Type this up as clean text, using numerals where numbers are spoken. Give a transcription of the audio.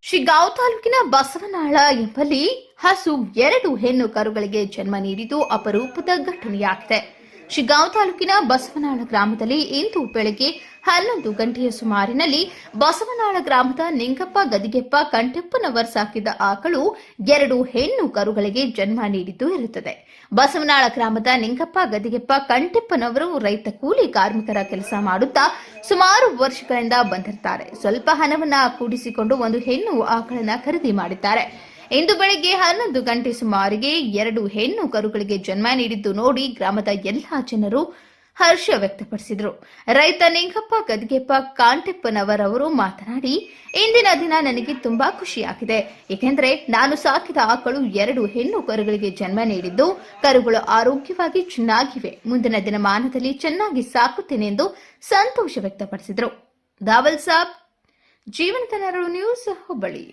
ಶಿಗ್ಗಾಂವ್ ತಾಲೂಕಿನ ಬಸವನಾಳ ಎಂಬಲ್ಲಿ ಹಸು 2 ಹೆಣ್ಣು ಕರುಗಳಿಗೆ ಜನ್ಮ ನೀಡಿದ್ದು ಅಪರೂಪದ ಘಟನೆಯಾಗಿದೆ. ಶಿಗ್ಗಾಂವ್ ತಾಲೂಕಿನ ಬಸವನಾಳ ಗ್ರಾಮದಲ್ಲಿ ಇಂದು ಬೆಳಗ್ಗೆ 11 ಗಂಟೆಯ ಸುಮಾರಿನಲ್ಲಿ ಬಸವನಾಳ ಗ್ರಾಮದ ನಿಂಗಪ್ಪ ಗದಿಗೆಪ್ಪ ಕಂಠೆಪ್ಪನವರ್ ಸಾಕಿದ ಆಕಳು 2 ಹೆಣ್ಣು ಕರುಗಳಿಗೆ ಜನ್ಮ ನೀಡಿದ್ದು ಇರುತ್ತದೆ. ಬಸವನಾಳ ಗ್ರಾಮದ ನಿಂಗಪ್ಪ ಗದಿಗೆಪ್ಪ ಕಂಠೆಪ್ಪನವರು ರೈತ ಕೂಲಿ ಕಾರ್ಮಿಕರ ಕೆಲಸ ಮಾಡುತ್ತಾ ಸುಮಾರು ವರ್ಷಗಳಿಂದ ಬಂದಿರುತ್ತಾರೆ. ಸ್ವಲ್ಪ ಹಣವನ್ನ ಕೂಡಿಸಿಕೊಂಡು ಒಂದು ಹೆಣ್ಣು ಆಕಳನ್ನ ಖರೀದಿ ಮಾಡಿದ್ದಾರೆ. ಇಂದು ಬೆಳಗ್ಗೆ 11 ಗಂಟೆ ಸುಮಾರಿಗೆ 2 ಹೆಣ್ಣು ಕರುಗಳಿಗೆ ಜನ್ಮ ನೀಡಿದ್ದು ನೋಡಿ ಗ್ರಾಮದ ಎಲ್ಲಾ ಜನರು ಹರ್ಷ ವ್ಯಕ್ತಪಡಿಸಿದರು. ರೈತ ನಿಂಗಪ್ಪ ಗದಿಗೆಪ್ಪ ಕಾಂಟೆಪ್ಪನವರವರು ಮಾತನಾಡಿ, ಇಂದಿನ ದಿನ ನನಗೆ ತುಂಬಾ ಖುಷಿಯಾಗಿದೆ. ಏಕೆಂದರೆ ನಾನು ಸಾಕಿದ ಆಕಳು 2 ಹೆಣ್ಣು ಕರುಗಳಿಗೆ ಜನ್ಮ ನೀಡಿದ್ದು ಕರುಗಳು ಆರೋಗ್ಯವಾಗಿ ಚೆನ್ನಾಗಿವೆ. ಮುಂದಿನ ದಿನಮಾನದಲ್ಲಿ ಚೆನ್ನಾಗಿ ಸಾಕುತ್ತೇನೆ ಎಂದು ಸಂತೋಷ ವ್ಯಕ್ತಪಡಿಸಿದರು. ದಾವಲ್ ಸಾಬ್, ಜೀವನದ ನೆರಳು ನ್ಯೂಸ್, ಹುಬ್ಬಳ್ಳಿ.